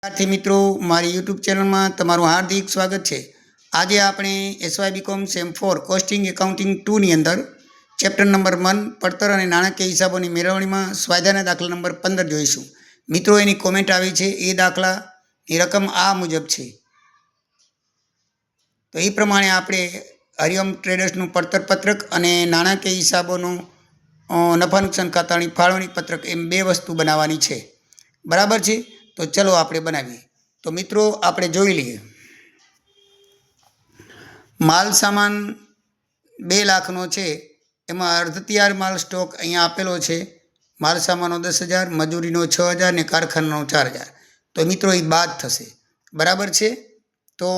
विद्यार्थी मित्रों मारी यूट्यूब चैनल में तमारुं हार्दिक स्वागत है। आज आपणे एसवाय बीकॉम सेम 4 कॉस्टिंग एकाउंटिंग 2 नी अंदर चैप्टर नंबर 1 પડતર અને નાણાકીય હિસાબોની મેળવણીમાં સ્વાધ્યાયના દાખલા નંબર 15 જોઈશું। મિત્રો એની કોમેન્ટ આવી છે એ દાખલાની રકમ આ મુજબ છે। તો એ પ્રમાણે આપણે હરિઓમ ટ્રેડર્સનું પડતર પત્રક અને નાણાકીય હિસાબોનું નફા નુકસાન ખાતાની ફાળવણી પત્રક એમ બે વસ્તુ બનાવવાની છે। બરાબર છે। तो चलो आपणे बनावीए। तो मित्रों आपणे जोई लीए। माल सामान 2 लाखनो छे, एमां अर्ध तैयार माल स्टॉक अहींया आपेलो छे। माल सामानो 10,000, मजूरीनो 6,000 ने कारखानानो 4,000। तो मित्रों ये बाद थशे। बराबर छे। तो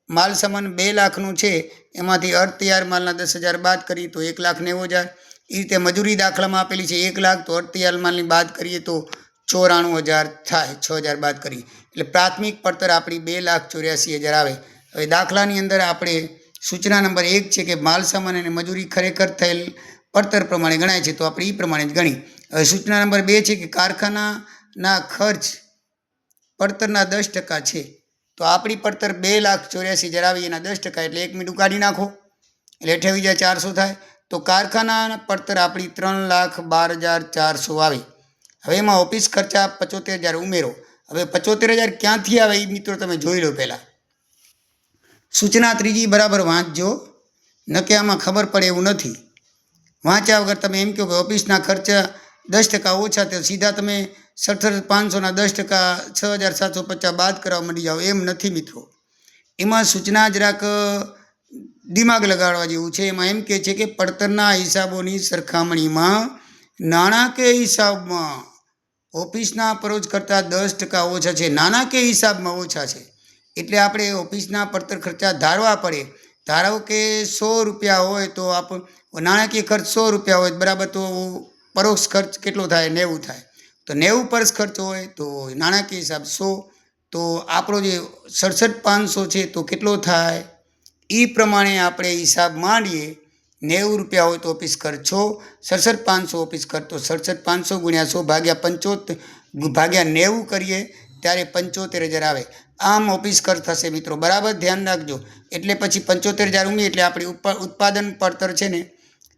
माल सामान 2 लाखनो छे, एमांथी अर्ध तैयार मालना 10,000 बाद करीए तो 1,90,000। ए रीते मजूरी दाखलामां आपेली छे 1 लाख, तो अर्ध तैयार मालनी बाद करीए तो 94,000 थाय। 6,000 बाद करी एटले प्राथमिक પડતર आपणी 2,84,000 आवे। हवे दाखलानी अंदर आपणे सूचना नंबर 1 छे कि माल सामान अने मजूरी खरेखर थयेल પડતર प्रमाणे गणाय छे, तो आपणे ई प्रमाणे ज गणी। हवे सूचना नंबर 2 छे कि कारखानाना खर्च પડતરના 10% छे, तो आपणी પડતર 2,84,000 आवी एना 10% एटले 1 मींडું काढी नाखो एटले 28,400 थाय। तो कारखानाना પડતર आपणी 3,12,400 आवी। हवे एमां ऑफिस खर्चा 75,000 उमेरो। हवे 75,000 क्यांथी आवे ए मित्रों तमे जोई लो। पहेला सूचना त्रीजी बराबर वाँचजो, न के आमां खबर पड़े एवुं नथी। वाँच्या वगर तमे एम कहो कि ऑफिसना खर्चा 10% ओछा, तो सीधा तमे 67,500 ना 10% 6,750 बाद करवा मंडी जाओ, एम नथी मित्रों। एमां सूचना जराक दिमाग लगाड़वा जेवुं छे। एमां एम कहे छे कि પડતરના हिसाबोनी सरखामणीमां नाणाकीय हिसाबमां ऑफिसना परोज करता 10% ओछा है, नाणाकीय हिसाब में ओछा है। एटले आपणे ऑफिसना પડતર खर्चा धारवा पड़े। धारो कि 100 रुपया होय तो आप नाणाकीय खर्च 100 रुपया होय बराबर, तो परोक्ष खर्च केटलो थाय 90 थाय। तो 90 परोक्ष खर्च होय तो नाणाकीय हिसाब 100, तो आपणो जे 67,500 छे तो केटलो थाय ई प्रमाणे आपणे हिसाब मांडीए। 90 रुपया हो तो ऑफिस खर्च 100, 67,500 ऑफिस खर्च, तो 67,500 गुण्या 100 भाग्या 75 भाग्या 90 करिए त्यारे 75,000 आवे। आम ऑफिस खर्च थशे मित्रों। बराबर ध्यान राखजो। एटले पछी 75,000 उमेरीए एटले आपणी उत्पादन પડતર छे ने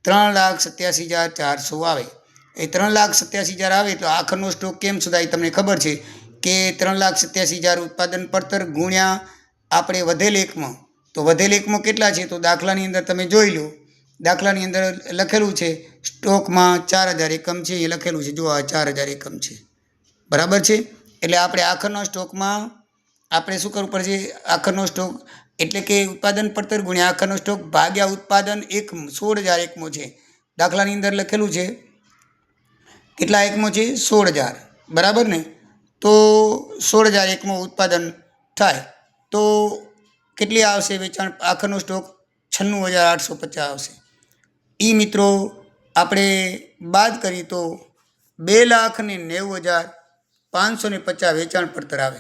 3,87,400 आवे। ए 3,87,000 आवे तो आखरनो स्टॉक केम शोधाय तमने खबर छे कि 3,87,000 उत्पादन પડતર गुण्या आपणे વધેલ એકમો। तो વધેલ એકમો કેટલા છે તો દાખલાની અંદર તમે જોઈ લો। દાખલાની અંદર લખેલું છે સ્ટોકમાં 4,000 એકમ છે, એ લખેલું છે, જો આ 4,000 એકમ છે। બરાબર છે। એટલે આપણે આખરનો સ્ટોકમાં આપણે શું કરવું પડશે, આખરનો સ્ટોક એટલે કે ઉત્પાદન પડતર ગુણ્યા આખરનો સ્ટોક ભાગ્યા ઉત્પાદન એકમ 16,000 એકમો છે। દાખલાની અંદર લખેલું છે કેટલા એકમો છે 16,000, બરાબર ને। તો 16,000 એકમો ઉત્પાદન થાય તો કેટલી આવશે વેચાણ, આખરનો સ્ટોક 96,850 આવશે। ई मित्रों आपणे बाद करी तो 2,90,550 वेचाण પડતર आवे।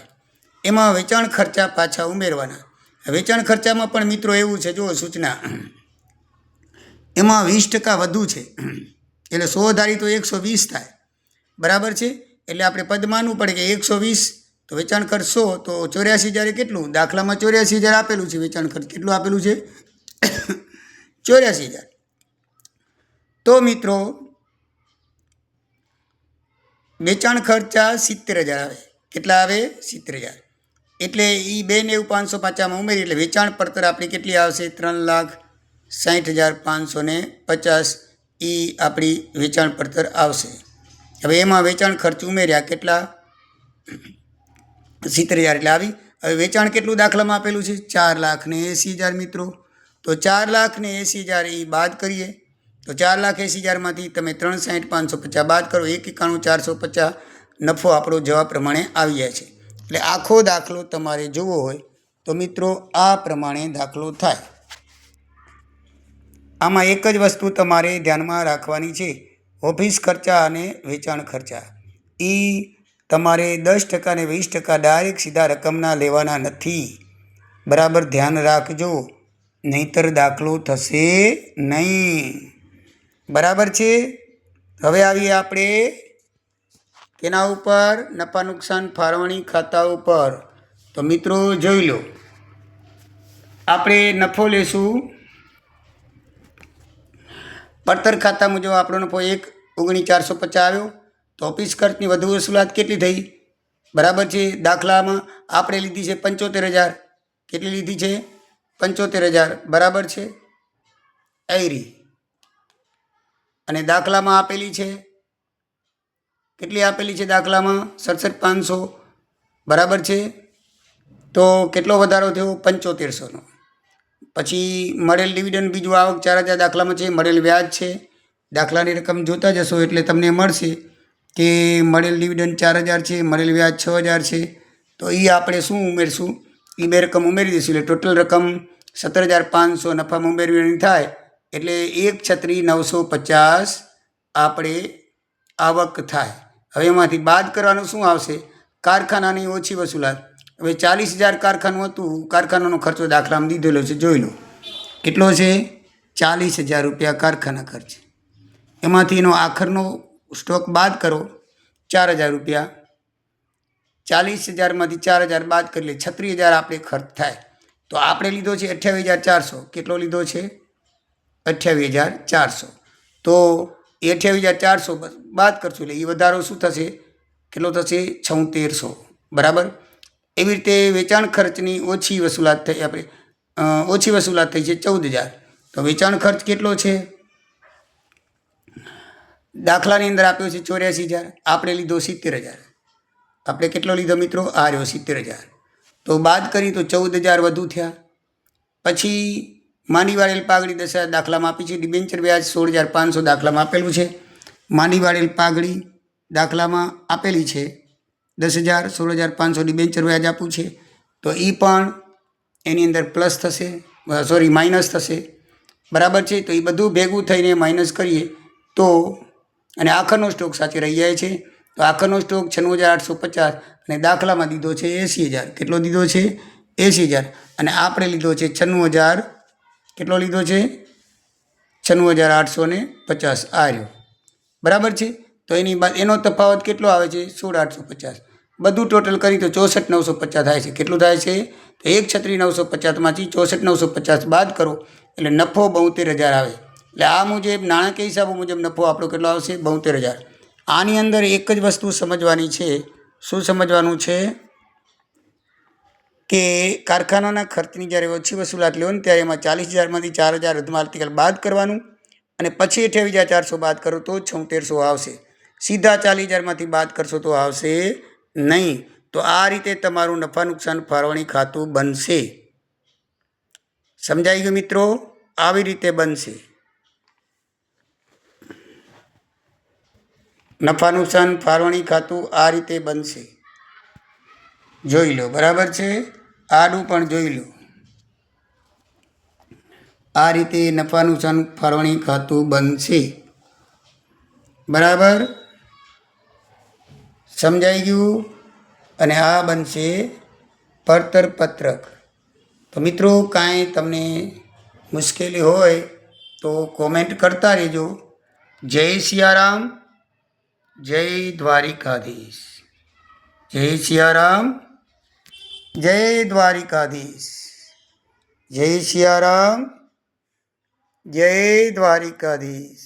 एमां वेचाण खर्चा पाछा उमेरवाना। वेचाण खर्चामां पण मित्रों एवुं छे, जो सूचना एमां 20% वधु छे एटले 100 धारी तो 120 थाय। बराबर छे। एटले आपणे पद मानવું પડે કે 120 तो वेचाण खर्च 100 तो 84,000 કેટલું, દાખલામાં 84,000 આપેલું છે। વેચાણ ખર્ચ કેટલું આપેલું છે 84,000। तो मित्रों वेचाण खर्चा 70,000 आवे। केटला आवे 70,000। एटले ई 2,90,550 में उमेरी एटले वेचाण પડતર आपणी केटली आवशे 3,60,550 ई आपणी वेचाण પડતર आवशे। हवे एमां वेचाण खर्च उमेर्या केटला 70,000 एटले आवी। हवे वेचाण केटलुं दाखलामां आपेलुं छे 4,80,000 मित्रों। तो 4,80,000 ई बाद करिए तो 4,80,000 में तमे 3,60,550 बाद करो 1,91,450 नफो आपणो जवाब प्रमाणे आवी जाय छे। एटले आखो दाखलो तमारे जोवो होय तो मित्रों आ प्रमाणे दाखलो थाय। आमां एक ज वस्तु तमारे ध्यानमां राखवानी छे, ऑफिस खर्चा अने वेचाण खर्चा ई तमारे 10% ने 20% डायरेक्ट सीधा रकमना लेवाना नथी। बराबर ध्यान राखजो, नहींतर दाखलो थशे नहीं। बराबर छे। हवे आवीए आपणे કેના ઉપર? નફા નુકસાન ફાળવણી ખાતા ઉપર. તો મિત્રો જોઈ લો, આપણે નફો લેશું. પડતર ખાતા મુજબ આપણો નફો 1,19,450 આવ્યો. તો ઓફિસ ખર્ચની વધુ વસૂલાત કેટલી થઈ? બરાબર છે. દાખલામાં આપણે લીધી છે 75,000. કેટલી લીધી છે? 75,000. બરાબર છે. એરી અને દાખલામાં આપેલી છે કેટલી આપેલી છે? દાખલામાં 67,500. બરાબર છે. તો કેટલો વધારો થયો? 7500નો. પછી મળેલ ડિવિડન્ડ બીજું આવક 4,000 દાખલામાં છે. મળેલ વ્યાજ છે. દાખલાની રકમ જોતા જશો એટલે તમને મળશે કે મળેલ ડિવિડન્ડ 4,000 છે, મળેલ વ્યાજ 6,000 છે. તો એ આપણે શું ઉમેરશું? એ બે રકમ ઉમેરી દઈશું એટલે ટોટલ રકમ 17,500 નફામાં ઉમેરવાની થાય. એટલે 1,36,950 આપણે આવક થાય. હવે એમાંથી બાદ કરવાનું શું આવશે? કારખાનાની ઓછી વસૂલાત. હવે 40,000 કારખાનું હતું, કારખાનાનો ખર્ચો દાખલામાં દીધેલો છે, જોઈ લો કેટલો છે? 40,000 રૂપિયા કારખાના ખર્ચ. એમાંથી એનો આખરનો સ્ટોક બાદ કરો 4,000 રૂપિયા. 40,000માંથી 4,000 બાદ કરી લે 36,000 આપણે ખર્ચ થાય. તો આપણે લીધો છે 28,400. કેટલો લીધો છે? 28,400. તો 28,400 બાદ કરશું એટલે એ વધારો શું થશે? કેટલો થશે? 7600. બરાબર. એવી રીતે વેચાણ ખર્ચની ઓછી વસૂલાત થઈ. આપણે ઓછી વસૂલાત થઈ છે 14,000. તો વેચાણ ખર્ચ કેટલો છે? દાખલાની અંદર આપ્યો છે 84,000. આપણે લીધો 70,000. આપણે કેટલો લીધો મિત્રો? આ રહ્યો 70,000. તો બાદ કરી તો 14,000 વધુ થયા. પછી માંડી વાળેલ પાઘડી 10,000 દાખલામાં આપી છે. ડિબેન્ચર વ્યાજ 16,500 દાખલામાં આપેલું છે. માંડી વાળેલ પાઘડી દાખલામાં આપેલી છે 10,000. 16,500 ડિબેન્ચર વ્યાજ આપવું છે. તો એ પણ એની અંદર પ્લસ થશે, માઇનસ થશે. બરાબર છે. તો એ બધું ભેગું થઈને માઇનસ કરીએ તો અને આખરનો સ્ટોક સાચી રહી જાય છે. તો આખરનો સ્ટોક 96,850 અને દાખલામાં દીધો છે 80,000. કેટલો દીધો છે? 80,000. અને આપણે લીધો છે 96,000. કેટલો લીધો છે? 96,850 આ રહ્યો. બરાબર છે. તો એની બાદ એનો તફાવત કેટલો આવે છે? 16,850. બધું ટોટલ કરી તો 64,950 થાય છે. કેટલું થાય છે? તો 1,36,950માંથી 64,950 બાદ કરો એટલે નફો 72,000 આવે. એટલે આ મુજબ નાણાકીય હિસાબો મુજબ નફો આપણો કેટલો આવશે? 72,000. આની અંદર એક જ વસ્તુ સમજવાની છે. શું સમજવાનું છે? કે કારખાનાના ખર્ચની જ્યારે ઓછી વસૂલાત લેવો ને ત્યારે એમાં 40,000માંથી 4,000 અધમાલતીકાલ બાદ કરવાનું અને પછી 28,400 બાદ કરો તો 7600 આવશે. સીધા 40,000માંથી બાદ કરશો તો આવશે નહીં. તો આ રીતે તમારું નફા નુકસાન ફાળવણી ખાતું બનશે. સમજાઈ ગયું મિત્રો? આવી રીતે બનશે નફા નુકસાન ફાળવણી ખાતું. આ રીતે બનશે. જોઈ લો. બરાબર છે. આડું પણ જોઈ લો. આ રીતે નફા નુકસાન ફાળવણી ખાતું બનશે. બરાબર. સમજાઈ ગયું? અને આ બનશે પડતર પત્રક. તો મિત્રો કાંઈ તમને મુશ્કેલી હોય તો કોમેન્ટ કરતા રહેજો. જય સિયારામ, જય દ્વારિકાધીશ. જય સિયારામ, જય દ્વારિકાધીશ. જય સિયારામ, જય દ્વારિકાધીશ.